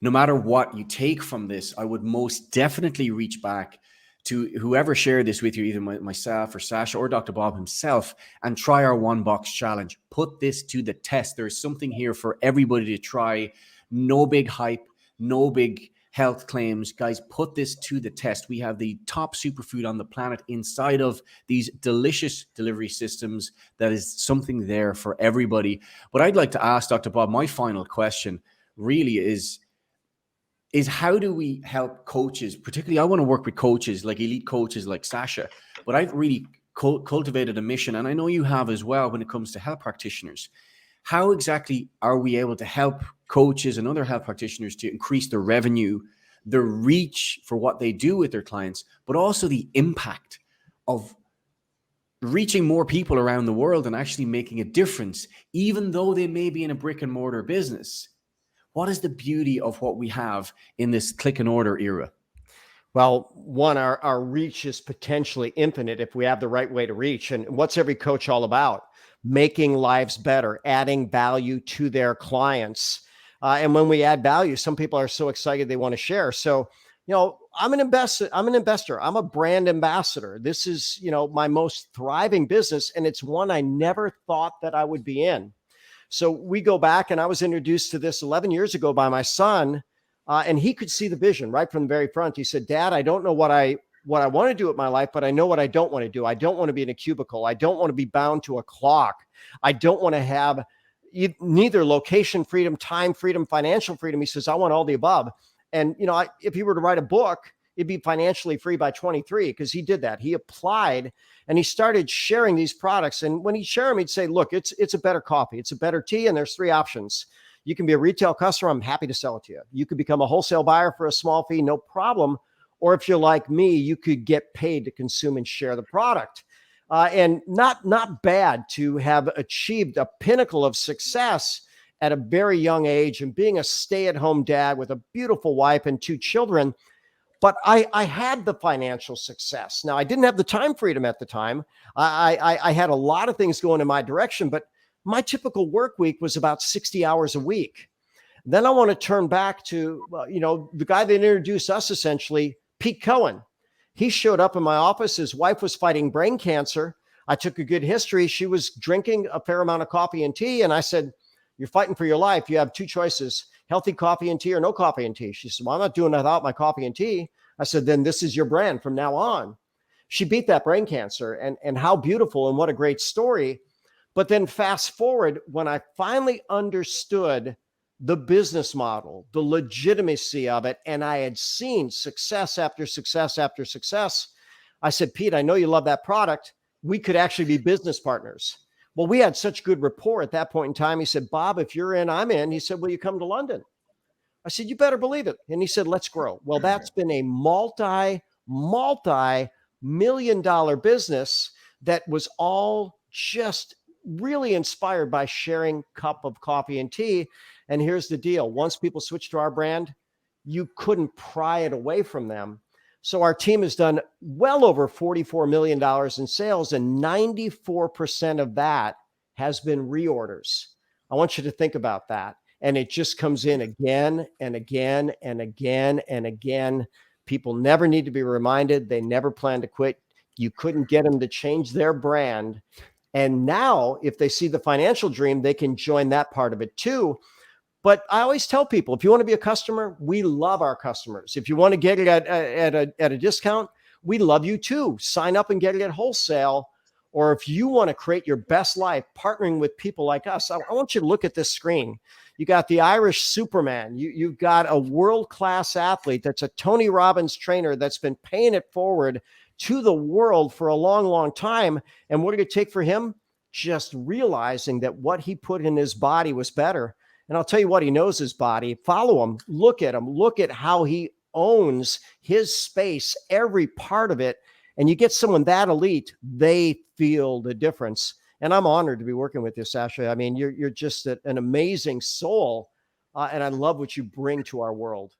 no matter what you take from this, I would most definitely reach back to whoever shared this with you, either myself or Sascha or Dr. Bob himself, and try our one box challenge. Put this to the test. There's something here for everybody to try. No big hype, no big health claims. Guys, put this to the test. We have the top superfood on the planet inside of these delicious delivery systems. That is something there for everybody. But I'd like to ask Dr. Bob, my final question really is how do we help coaches? Particularly, I want to work with coaches, like elite coaches like Sascha, but I've really cultivated a mission, and I know you have as well, when it comes to health practitioners. How exactly are we able to help coaches and other health practitioners to increase their revenue, their reach for what they do with their clients, but also the impact of reaching more people around the world and actually making a difference, even though they may be in a brick and mortar business? What is the beauty of what we have in this click and order era? Well, one, our reach is potentially infinite if we have the right way to reach. And what's every coach all about? Making lives better, adding value to their clients. And when we add value, some people are so excited they want to share. So, I'm an investor. I'm a brand ambassador. This is, my most thriving business. And it's one I never thought that I would be in. So we go back, and I was introduced to this 11 years ago by my son, and he could see the vision right from the very front. He said, "Dad, I don't know what I want to do with my life, but I know what I don't want to do. I don't want to be in a cubicle. I don't want to be bound to a clock. I don't want to have neither location freedom, time freedom, financial freedom." He says, "I want all the above." And, if he were to write a book, it'd be financially free by 23, because he did that. He applied and he started sharing these products. And when he'd share them, he'd say, "Look, it's a better coffee. It's a better tea. And there's 3 options. You can be a retail customer. I'm happy to sell it to you. You could become a wholesale buyer for a small fee, no problem. Or if you're like me, you could get paid to consume and share the product." And not bad to have achieved a pinnacle of success at a very young age, and being a stay-at-home dad with a beautiful wife and 2 children. But I had the financial success. Now, I didn't have the time freedom at the time. I had a lot of things going in my direction, but my typical work week was about 60 hours a week. Then I want to turn back to, the guy that introduced us, essentially, Pete Cohen. He showed up in my office. His wife was fighting brain cancer. I took a good history. She was drinking a fair amount of coffee and tea. And I said, "You're fighting for your life. You have 2 choices. Healthy coffee and tea or no coffee and tea." She said, "Well, I'm not doing without my coffee and tea." I said, "Then this is your brand from now on." She beat that brain cancer, and how beautiful and what a great story. But then fast forward, when I finally understood the business model, the legitimacy of it, and I had seen success after success after success, I said, "Pete, I know you love that product. We could actually be business partners." Well, we had such good rapport at that point in time. He said, "Bob, if you're in, I'm in." He said, "Will you come to London?" I said, "You better believe it." And he said, "Let's grow." Well, that's been a multi-million-dollar business that was all just really inspired by sharing cup of coffee and tea. And here's the deal. Once people switch to our brand, you couldn't pry it away from them. So our team has done well over $44 million in sales, and 94% of that has been reorders. I want you to think about that. And it just comes in again and again and again and again. People never need to be reminded. They never plan to quit. You couldn't get them to change their brand. And now, if they see the financial dream, they can join that part of it too. But I always tell people, if you want to be a customer, we love our customers. If you want to get it at a discount, we love you too. Sign up and get it at wholesale. Or if you want to create your best life partnering with people like us, I want you to look at this screen. You got the Irish Superman. You've got a world-class athlete that's a Tony Robbins trainer that's been paying it forward to the world for a long, long time. And what did it take for him? Just realizing that what he put in his body was better. And I'll tell you what, he knows his body. Follow him. Look at how he owns his space, every part of it. And you get someone that elite, they feel the difference. And I'm honored to be working with you, Sascha. I mean, you're just an amazing soul. And I love what you bring to our world.